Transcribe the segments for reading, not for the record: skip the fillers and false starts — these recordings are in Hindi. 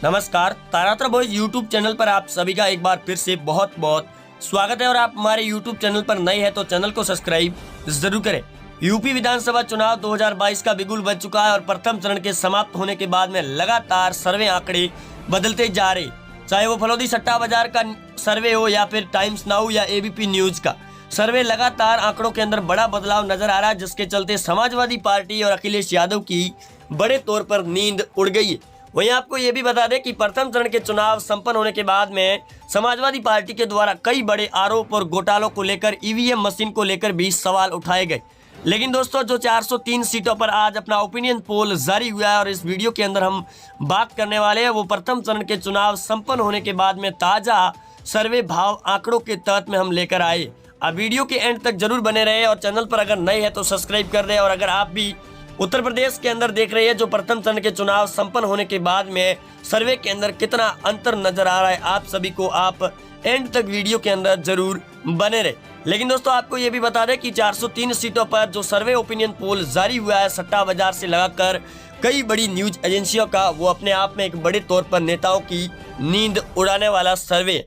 नमस्कार, तारात्र बॉयज यूट्यूब चैनल पर आप सभी का एक बार फिर से बहुत बहुत स्वागत है। और आप हमारे यूट्यूब चैनल पर नए हैं तो चैनल को सब्सक्राइब जरूर करें। यूपी विधानसभा चुनाव 2022 का बिगुल बज चुका है और प्रथम चरण के समाप्त होने के बाद में लगातार सर्वे आंकड़े बदलते जा रहे, चाहे वो फलौदी सट्टा बाजार का सर्वे हो या फिर टाइम्स नाउ या एबीपी न्यूज का सर्वे। लगातार आंकड़ों के अंदर बड़ा बदलाव नजर आ रहा है, जिसके चलते समाजवादी पार्टी और अखिलेश यादव की बड़े तौर पर नींद उड़ गई है। वहीं आपको ये भी बता दें कि प्रथम चरण के चुनाव संपन्न होने के बाद में समाजवादी पार्टी के द्वारा कई बड़े आरोप और घोटालों को लेकर ईवीएम मशीन को लेकर भी सवाल उठाए गए। लेकिन दोस्तों, जो 403 सीटों पर आज अपना ओपिनियन पोल जारी हुआ है और इस वीडियो के अंदर हम बात करने वाले हैं, वो प्रथम चरण के चुनाव संपन्न होने के बाद में ताजा सर्वे भाव आंकड़ों के तहत में हम लेकर आए। अब वीडियो के एंड तक जरूर बने रहे और चैनल पर अगर नए हैं तो सब्सक्राइब कर दें। और अगर आप भी उत्तर प्रदेश के अंदर देख रहे हैं, जो प्रथम चरण के चुनाव संपन्न होने के बाद में सर्वे के अंदर कितना अंतर नजर आ रहा है आप सभी को, आप एंड तक वीडियो के अंदर जरूर बने रहे। लेकिन दोस्तों, आपको ये भी बता दें कि 403 सीटों पर जो सर्वे ओपिनियन पोल जारी हुआ है सट्टा बाजार से लगाकर कई बड़ी न्यूज एजेंसियों का, वो अपने आप में एक बड़े तौर पर नेताओं की नींद उड़ाने वाला सर्वे।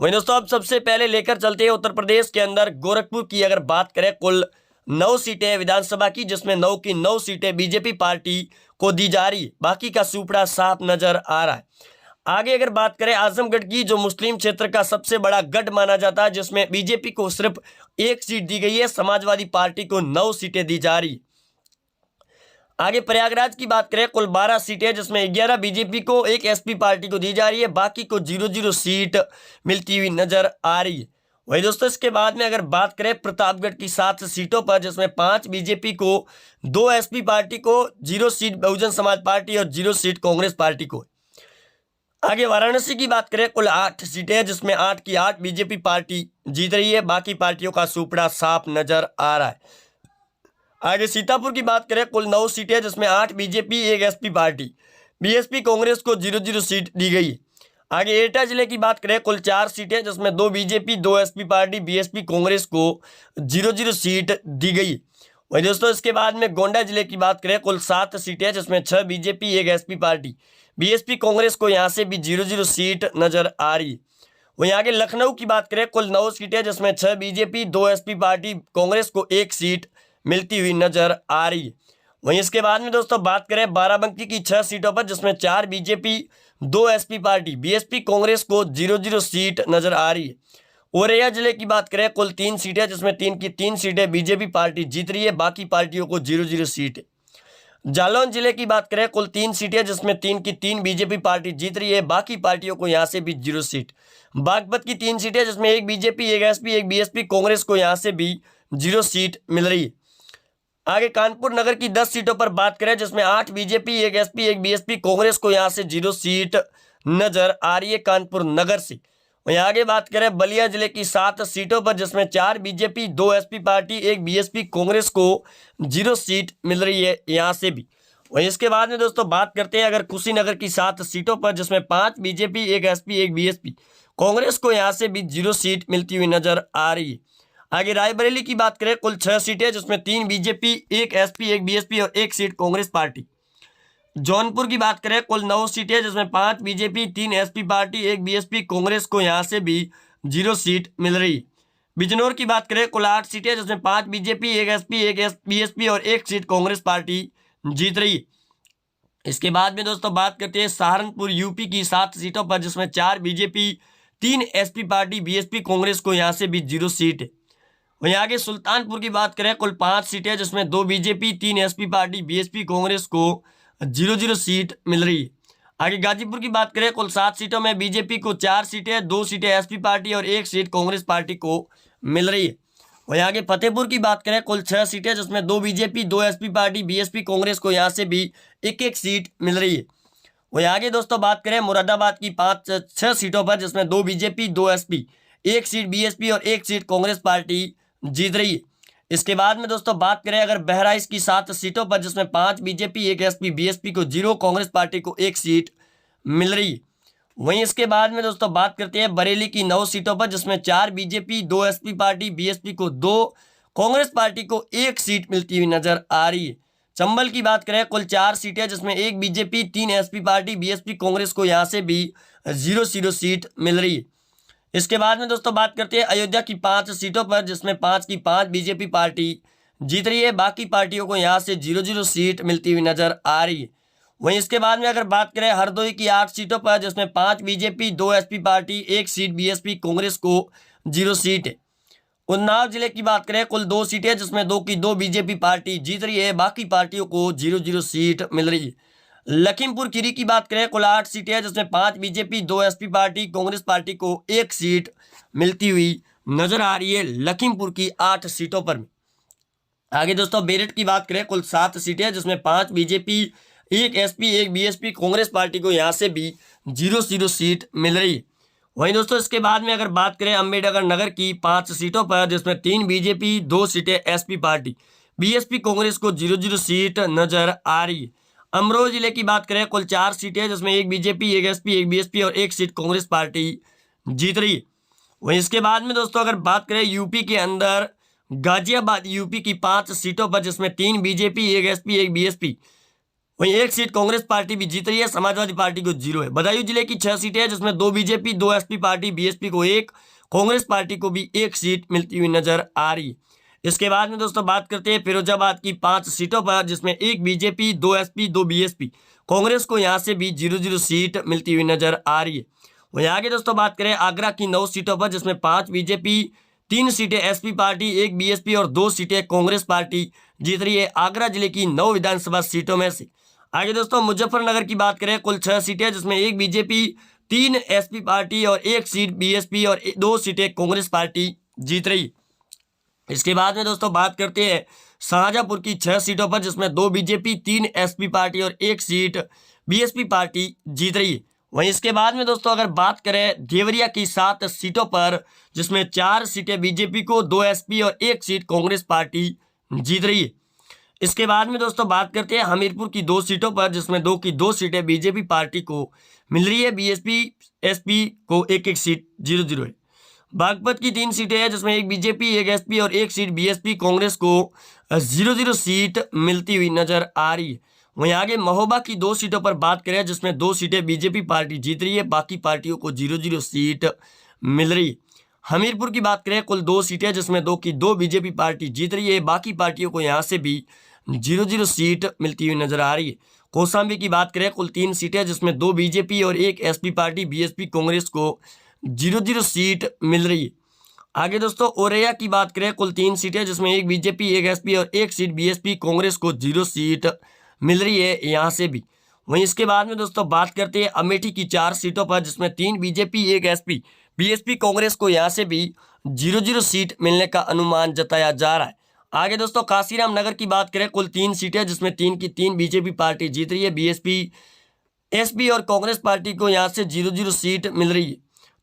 वहीं दोस्तों, अब सबसे पहले लेकर चलते हैं उत्तर प्रदेश के अंदर गोरखपुर की अगर बात करें, कुल 9 सीटें विधानसभा की, जिसमें 9 की 9 सीटें बीजेपी पार्टी को दी जा रही, बाकी का सुपड़ा साफ नजर आ रहा है। आगे अगर बात करें आजमगढ़ की, जो मुस्लिम क्षेत्र का सबसे बड़ा गढ़ माना जाता है, जिसमें बीजेपी को सिर्फ 1 सीट दी गई है, समाजवादी पार्टी को 9 सीटें दी जा रही। आगे प्रयागराज की बात करें, कुल 12 सीटें, जिसमें 11 बीजेपी को, 1 एसपी पार्टी को दी जा रही है, बाकी को 0-0 सीट मिलती हुई नजर आ रही है। वही दोस्तों, इसके बाद में अगर बात करें प्रतापगढ़ की 7 सीटों पर, जिसमें 5 बीजेपी को, 2 एसपी पार्टी को, 0 सीट बहुजन समाज पार्टी और 0 सीट कांग्रेस पार्टी को। आगे वाराणसी की बात करें, कुल 8 सीटें, जिसमें 8 की 8 बीजेपी पार्टी जीत रही है, बाकी पार्टियों का सुपड़ा साफ नजर आ रहा है। आगे सीतापुर की बात करें, कुल 9 सीटें, जिसमें 8 BJP, 1 SP party, BSP Congress को 0-0 सीट दी गई। आगे एटा जिले की बात करें, कुल 4 सीटें, जिसमें 2 BJP, 2 SP party, BSP Congress को 0-0 सीट दी गई। वही दोस्तों, इसके बाद में गोंडा जिले की बात करें, कुल 7 सीटें, जिसमें 6 BJP, 1 SP party, BSP Congress को यहाँ से भी 0-0 सीट नजर आ रही। वहीं आगे लखनऊ की बात करें, कुल 9 सीटें, जिसमें 6 बीजेपी, 2 एसपी पार्टी, कांग्रेस को 1 सीट मिलती हुई नजर आ रही है। वहीं इसके बाद में दोस्तों बात करें बाराबंकी की 6 सीटों पर, जिसमें 4 BJP, 2 SP party, BSP Congress को 0-0 सीट नजर आ रही है। औरैया जिले की बात करें, कुल 3 सीटें, जिसमें 3 की 3 सीटें बीजेपी पार्टी जीत रही है, बाकी पार्टियों को 0-0 सीट है। जालौन जिले की बात करें, कुल 3 सीटें, जिसमें 3 की 3 बीजेपी पार्टी जीत रही है, बाकी पार्टियों को यहाँ से भी 0 सीट। बागपत की 3 सीटें, जिसमें 1 बीजेपी, 1 एसपी, 1 बीएसपी कांग्रेस को यहाँ से भी 0 सीट मिल रही है। आगे कानपुर नगर की 10 सीटों पर बात करें, जिसमें 8 बीजेपी, 1 एसपी, 1 बीएसपी कांग्रेस को यहां से 0 सीट नजर आ रही है कानपुर नगर से। वहीं आगे बात करें बलिया जिले की 7 सीटों पर, जिसमें 4 BJP, 2 SP party, 1 BSP Congress को 0 सीट मिल रही है यहां से भी। वहीं इसके बाद में दोस्तों बात करते हैं अगर कुशीनगर की 7 सीटों पर, जिसमें 5 बीजेपी, 1 एसपी, 1 बीएसपी कांग्रेस को यहां से भी 0 सीट मिलती हुई नजर आ रही है। आगे रायबरेली की बात करें, कुल 6 सीटें, जिसमें 3 बीजेपी, 1 एसपी, 1 बीएसपी और 1 सीट कांग्रेस पार्टी। जौनपुर की बात करें, कुल 9 सीटें, जिसमें 5 BJP, 3 SP party, 1 BSP Congress को यहां से भी 0 सीट मिल रही। बिजनौर की बात करें, कुल 8 सीटें, जिसमें 5 बीजेपी, 1 एसपी, 1 बीएसपी और 1 सीट कांग्रेस पार्टी जीत रही। इसके बाद में दोस्तों बात करते हैं सहारनपुर यूपी की 7 सीटों पर, जिसमें 4 BJP, 3 SP party, BSP Congress को यहां से भी 0 सीट है। वहीं आगे सुल्तानपुर की बात करें, कुल 5 सीटें, जिसमें 2 BJP, 3 SP party, BSP Congress को 0-0 सीट मिल रही है। आगे गाजीपुर की बात करें, कुल 7 सीटों में बीजेपी को 4 सीटें, 2 सीटें एसपी पार्टी और 1 सीट कांग्रेस पार्टी को मिल रही है। वहीं आगे फतेहपुर की बात करें, कुल 6 सीटें, जिसमें 2 BJP, 2 SP party, BSP Congress को यहाँ से भी 1-1 सीट मिल रही है। वहीं आगे दोस्तों बात करें मुरादाबाद की 6 सीटों पर, जिसमें 2 बीजेपी, 2 एसपी, 1 सीट बीएसपी और 1 सीट कांग्रेस पार्टी जीत रही है। इसके बाद में दोस्तों बात करें अगर बहराइच की 7 सीटों पर, जिसमें 5 बीजेपी, 1 एसपी, बीएसपी को 0, कांग्रेस पार्टी को 1 सीट मिल रही है। वहीं इसके बाद में दोस्तों बात करते हैं बरेली की 9 सीटों पर, जिसमें 4 बीजेपी, 2 एसपी पार्टी, बीएसपी को 2, कांग्रेस पार्टी को 1 सीट मिलती हुई नजर आ रही है। चंबल की बात करें कुल 4 सीटें जिसमें एक BJP, 3 SP party, BSP Congress को यहाँ से भी 0-0 सीट मिल रही है। इसके बाद में दोस्तों बात करते हैं अयोध्या की 5 सीटों पर जिसमें 5 की 5 बीजेपी पार्टी जीत रही है। बाकी पार्टियों को यहाँ से 0-0 सीट मिलती हुई नजर आ रही है। वहीं इसके बाद में अगर बात करें हरदोई की 8 सीटों पर जिसमें 5 BJP, 2 SP party, 1 seat BSP Congress को 0 सीट है। उन्नाव जिले की बात करें कुल 2 सीटें जिसमें 2 की 2 बीजेपी पार्टी जीत रही है। बाकी पार्टियों को 0-0 सीट मिल रही है। लखीमपुर खीरी की बात करें कुल 8 सीटें जिसमें 5 BJP, 2 SP party, Congress party को 1 सीट मिलती हुई नजर आ रही है लखीमपुर की 8 सीटों पर। आगे दोस्तों बेरठ की बात करें कुल 7 सीटें जिसमें 5 BJP, 1 SP, 1 BSP Congress party को यहाँ से भी 0-0 सीट मिल रही है। वहीं दोस्तों इसके बाद में अगर बात करें अम्बेडकर नगर की 5 सीटों पर जिसमें 3 बीजेपी, 2 सीटें एसपी पार्टी, बीएसपी कांग्रेस को 0-0 सीट नजर आ रही है। अमरोहा जिले की बात करें कुल 4 सीटें जिसमें 1 बीजेपी, 1 एसपी, 1 बीएसपी और 1 सीट कांग्रेस पार्टी जीत रही है। वहीं इसके बाद में दोस्तों अगर बात करें यूपी के अंदर गाजियाबाद यूपी की 5 सीटों पर जिसमें 3 बीजेपी, 1 एसपी, 1 बीएसपी, वहीं 1 सीट कांग्रेस पार्टी भी जीत रही है। समाजवादी पार्टी को 0 है। बदायूं जिले की 6 सीटें हैं जिसमें 2 बीजेपी, 2 एसपी पार्टी, बीएसपी को 1, कांग्रेस पार्टी को भी 1 सीट मिलती हुई नजर आ रही है। इसके बाद में दोस्तों बात करते हैं फिरोजाबाद की 5 सीटों पर जिसमें 1 बीजेपी, 2 एसपी, 2 बीएसपी, कांग्रेस को यहाँ से भी 0-0 सीट मिलती हुई नजर आ रही है। वहीं आगे दोस्तों बात करें आगरा की 9 सीटों पर जिसमें 5 बीजेपी, 3 सीटें एसपी पार्टी, 1 बीएसपी और 2 सीटें कांग्रेस पार्टी जीत रही है आगरा जिले की 9 विधानसभा सीटों में से। आगे दोस्तों मुजफ्फरनगर की बात करें कुल 6 सीटें जिसमें 1 बीजेपी, 3 एसपी पार्टी और 1 सीट बीएसपी और 2 सीटें कांग्रेस पार्टी जीत रही। इसके बाद में दोस्तों बात करते हैं शाहजहांपुर की 6 सीटों पर जिसमें 2 बीजेपी, 3 एसपी पार्टी और 1 सीट बीएसपी पार्टी जीत रही है। वहीं इसके बाद में दोस्तों अगर बात करें देवरिया की 7 सीटों पर जिसमें 4 सीटें बीजेपी को, 2 एसपी और 1 सीट कांग्रेस पार्टी जीत रही है। इसके बाद में दोस्तों बात करते हैं हमीरपुर की 2 सीटों पर जिसमें 2 की 2 सीटें बीजेपी पार्टी को मिल रही है। बीएसपी, एसपी को 1-1 सीट 0-0 है। बागपत की 3 सीटें हैं जिसमें 1 बीजेपी, 1 एसपी और 1 सीट बीएसपी कांग्रेस को 0-0 सीट मिलती हुई नजर आ रही है। वहीं आगे महोबा की 2 सीटों पर बात करें जिसमें 2 सीटें बीजेपी पार्टी जीत रही है। बाकी पार्टियों को 0-0 सीट मिल रही है। हमीरपुर की बात करें कुल 2 सीटें जिसमें 2 की 2 बीजेपी पार्टी जीत रही है। बाकी पार्टियों को यहाँ से भी 0-0 सीट मिलती हुई नजर आ रही है। कौशाम्बी की बात करें कुल 3 सीटें जिसमें 2 बीजेपी और 1 एसपी पार्टी, बीएसपी कांग्रेस को 0-0 सीट मिल रही है। आगे दोस्तों औरैया की बात करें कुल 3 सीटें जिसमें 1 बीजेपी, 1 एसपी और 1 सीट बीएसपी कांग्रेस को 0 सीट मिल रही है यहाँ से भी। वहीं इसके बाद में दोस्तों बात करते हैं अमेठी की 4 सीटों पर जिसमें 3 बीजेपी, 1 एसपी, बीएसपी कांग्रेस को यहाँ से भी 0-0 सीट मिलने का अनुमान जताया जा रहा है। आगे दोस्तों काशीराम नगर की बात करें कुल 3 सीटें जिसमें 3 की 3 बीजेपी पार्टी जीत रही है। बीएसपी, एसपी और कांग्रेस पार्टी को यहाँ से 0-0 सीट मिल रही है।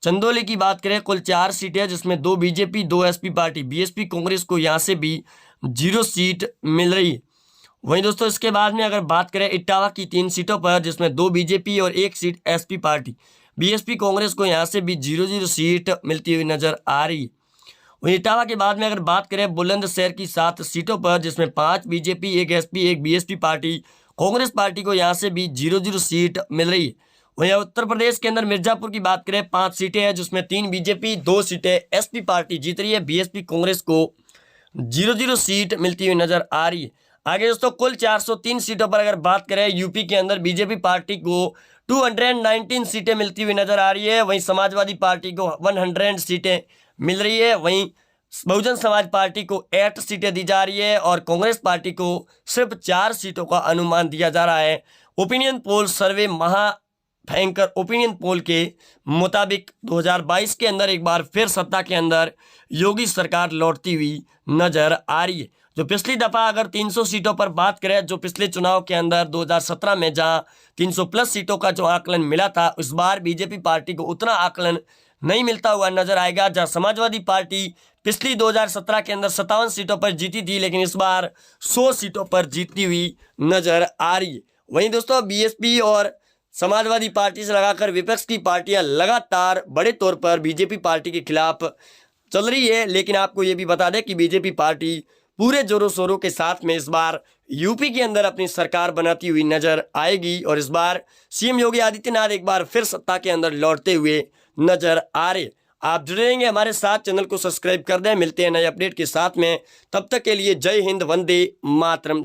चंदौली की बात करें कुल 4 सीटें जिसमें 2 BJP, 2 SP party, BSP Congress को यहाँ से भी 0 सीट मिल रही है। वहीं दोस्तों इसके बाद में अगर बात करें इटावा की 3 सीटों पर जिसमें 2 बीजेपी और 1 seat SP party, BSP Congress को यहाँ से भी 0-0 सीट मिलती हुई नजर आ रही है। वहीं इटावा के बाद में अगर बात करें बुलंदशहर की 7 सीटों पर जिसमें 5 BJP, 1 SP, 1 BSP party, Congress party को यहाँ से भी 0-0 सीट मिल रही है। वहीं उत्तर प्रदेश के अंदर मिर्जापुर की बात करें 5 सीटें हैं जिसमें 3 बीजेपी, 2 सीटें एसपी पार्टी जीत रही है। बीएसपी कांग्रेस को 0-0 सीट मिलती हुई नजर आ रही है। आगे दोस्तों कुल 403 सीटों पर अगर बात करें यूपी के अंदर बीजेपी पार्टी को 219 सीटें मिलती हुई नजर आ रही है। वहीं समाजवादी पार्टी को 100 सीटें मिल रही है। वहीं बहुजन समाज पार्टी को 8 सीटें दी जा रही है और कांग्रेस पार्टी को सिर्फ 4 सीटों का अनुमान दिया जा रहा है। ओपिनियन पोल सर्वे भयंकर ओपिनियन पोल के मुताबिक 2022 के अंदर एक बार फिर सत्ता के अंदर योगी सरकार लौटती हुई नजर आ रही है। जो पिछली दफा अगर 300 सीटों पर बात करें, जो पिछले चुनाव के अंदर 2017 में जहां 300 प्लस सीटों का जो आकलन मिला था, इस बार बीजेपी पार्टी को उतना आकलन नहीं मिलता हुआ नजर आएगा। जहां समाजवादी पार्टी पिछली 2017 के अंदर 57 सीटों पर जीती थी, लेकिन इस बार 100 सीटों पर जीतती हुई नजर आ रही है। वहीं दोस्तों बीएसपी और समाजवादी पार्टी से लगाकर विपक्ष की पार्टियां लगातार बड़े तौर पर बीजेपी पार्टी के खिलाफ चल रही है। लेकिन आपको ये भी बता दें कि बीजेपी पार्टी पूरे जोरों शोरों के साथ में इस बार यूपी के अंदर अपनी सरकार बनाती हुई नजर आएगी और इस बार सीएम योगी आदित्यनाथ एक बार फिर सत्ता के अंदर लौटते हुए नजर आ रहे। आप जुड़े रहेंगे हमारे साथ, चैनल को सब्सक्राइब कर दें। मिलते हैं नए अपडेट के साथ में, तब तक के लिए जय हिंद, वंदे मातरम।